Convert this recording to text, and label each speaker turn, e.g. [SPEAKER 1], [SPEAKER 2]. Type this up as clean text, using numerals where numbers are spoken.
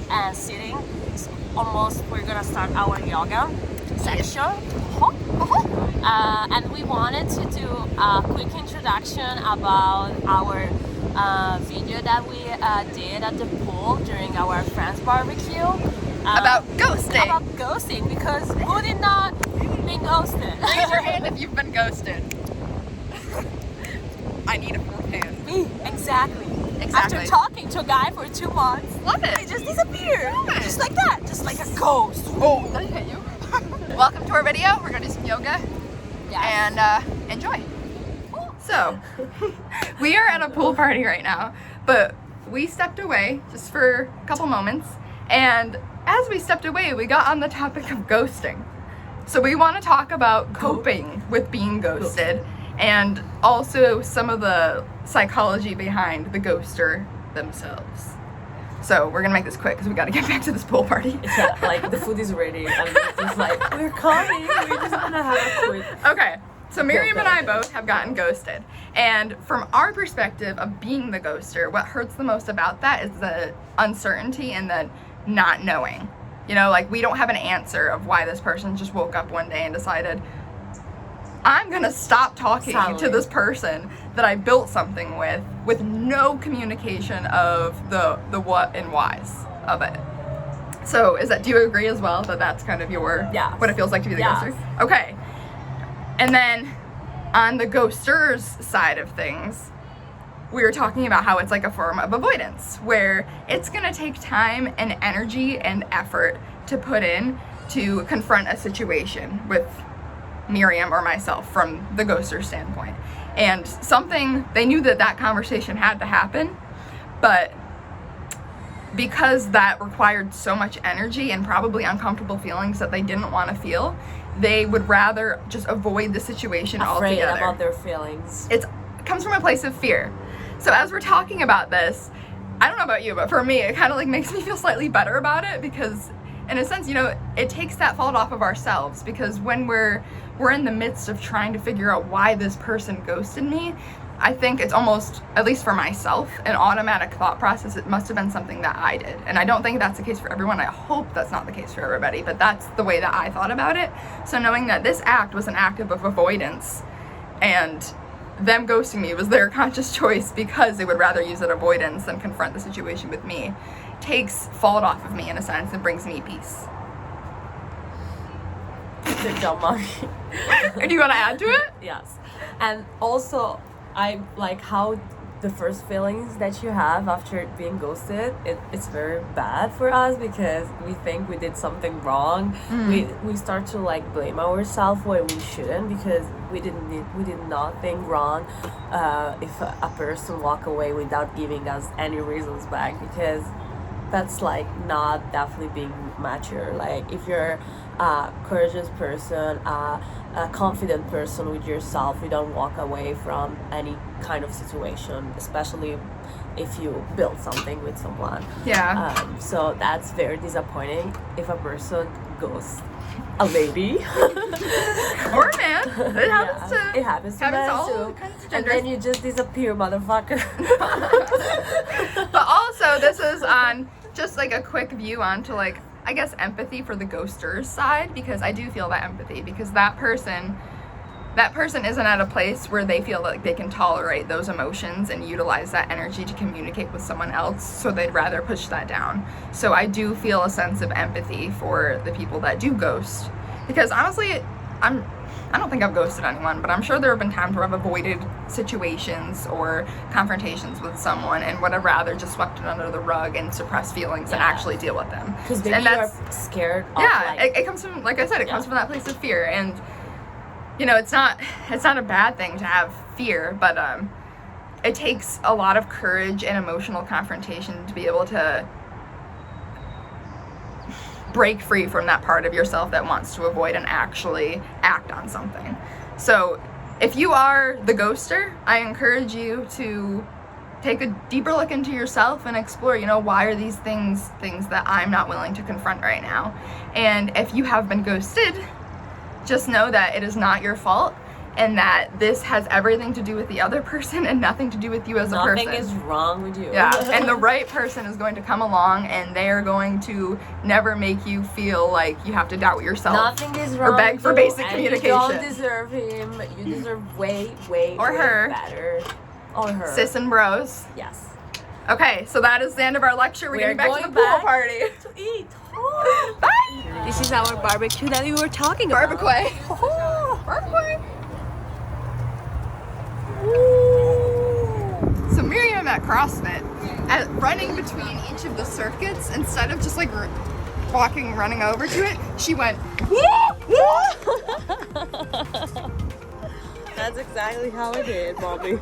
[SPEAKER 1] and sitting. It's almost, we're gonna start our yoga section. And we wanted to do a quick introduction about our video that we did at the pool during our friend's barbecue.
[SPEAKER 2] About ghosting.
[SPEAKER 1] About ghosting, because who did not been ghosted?
[SPEAKER 2] Raise your hand if you've been ghosted. I need a fourth hand.
[SPEAKER 1] Me, exactly.
[SPEAKER 2] Exactly.
[SPEAKER 1] After talking to a guy for 2 months,
[SPEAKER 2] Love it.
[SPEAKER 1] they just disappeared.
[SPEAKER 2] Love it.
[SPEAKER 1] Just like that. Just like a ghost.
[SPEAKER 2] Oh, did I hit you? Welcome to our video. We're gonna do some yoga and enjoy. So, we are at a pool party right now, but we stepped away just for a couple moments, and as we stepped away, we got on the topic of ghosting. So we want to talk about coping with being ghosted, and also some of the psychology behind the ghoster themselves. So we're gonna make this quick because we gotta get back to this pool party.
[SPEAKER 1] Yeah, like the food is ready, and it's just like, we're coming, we're just gonna have a quick.
[SPEAKER 2] Okay, so Miriam and I both have gotten ghosted. And from our perspective of being the ghoster, what hurts the most about that is the uncertainty and the not knowing. You know, like we don't have an answer of why this person just woke up one day and decided, I'm gonna stop talking to this person that I built something with no communication of the what and whys of it. So do you agree as well that that's kind of what it feels like to be the ghoster? Okay. And then on the ghoster's side of things, we were talking about how it's like a form of avoidance, where it's gonna take time and energy and effort to put in to confront a situation with Miriam or myself from the ghoster standpoint. And they knew that conversation had to happen, but because that required so much energy and probably uncomfortable feelings that they didn't want to feel, they would rather just avoid the situation
[SPEAKER 1] Afraid
[SPEAKER 2] altogether.
[SPEAKER 1] about their feelings.
[SPEAKER 2] It comes from a place of fear. So as we're talking about this, I don't know about you, but for me, it kind of like makes me feel slightly better about it, because in a sense, you know, it takes that fault off of ourselves, because when we're in the midst of trying to figure out why this person ghosted me, I think it's almost, at least for myself, an automatic thought process. It must have been something that I did. And I don't think that's the case for everyone. I hope that's not the case for everybody, but that's the way that I thought about it. So knowing that this act was an act of avoidance, and them ghosting me was their conscious choice because they would rather use that avoidance than confront the situation with me, takes fault off of me in a sense and brings me peace.
[SPEAKER 1] Good job, Mommy.
[SPEAKER 2] Do you want to add to it?
[SPEAKER 1] Yes. And also, I like how the first feelings that you have after being ghosted, it's very bad for us, because we think we did something wrong. We start to like blame ourselves when we shouldn't, because we did nothing wrong. If a person walk away without giving us any reasons back, because that's like not definitely being mature. Like if you're a courageous person, a confident person with yourself, you don't walk away from any kind of situation, especially if you build something with someone.
[SPEAKER 2] Yeah.
[SPEAKER 1] So that's very disappointing if a person ghosts a lady
[SPEAKER 2] or a man. It happens to.
[SPEAKER 1] It happens to men too. And then you just disappear, motherfucker.
[SPEAKER 2] But also, this is on just like a quick view onto like, I guess, empathy for the ghoster's side, because I do feel that empathy, because that person isn't at a place where they feel like they can tolerate those emotions and utilize that energy to communicate with someone else, so they'd rather push that down. So I do feel a sense of empathy for the people that do ghost, because honestly, I don't think I've ghosted anyone, but I'm sure there have been times where I've avoided situations or confrontations with someone and would have rather just swept it under the rug and suppress feelings and actually deal with them.
[SPEAKER 1] Because maybe you're scared of,
[SPEAKER 2] it comes from, like I said, it comes from that place of fear. And, you know, it's not a bad thing to have fear, but it takes a lot of courage and emotional confrontation to be able to break free from that part of yourself that wants to avoid and actually act on something. So if you are the ghoster, I encourage you to take a deeper look into yourself and explore, you know, why are these things that I'm not willing to confront right now? And if you have been ghosted, just know that it is not your fault. and that this has everything to do with the other person and nothing to do with you as a person.
[SPEAKER 1] Nothing is wrong with you.
[SPEAKER 2] Yeah, and the right person is going to come along and they are going to never make you feel like you have to doubt yourself.
[SPEAKER 1] Nothing is wrong
[SPEAKER 2] Or beg
[SPEAKER 1] with
[SPEAKER 2] for
[SPEAKER 1] you,
[SPEAKER 2] basic
[SPEAKER 1] and
[SPEAKER 2] communication.
[SPEAKER 1] You don't deserve him. You deserve way
[SPEAKER 2] Or
[SPEAKER 1] way
[SPEAKER 2] her.
[SPEAKER 1] better. Or her.
[SPEAKER 2] Sis and bros.
[SPEAKER 1] Yes.
[SPEAKER 2] Okay, so that is the end of our lecture. We're
[SPEAKER 1] We are
[SPEAKER 2] getting back to the
[SPEAKER 1] going
[SPEAKER 2] pool
[SPEAKER 1] back
[SPEAKER 2] party.
[SPEAKER 1] To eat.
[SPEAKER 2] Bye!
[SPEAKER 1] This is our barbecue that we were talking about.
[SPEAKER 2] Barbecue. Barbecue. So Miriam at CrossFit, running between each of the circuits, instead of just like running over to it, she went,
[SPEAKER 1] That's exactly how I did, Mommy.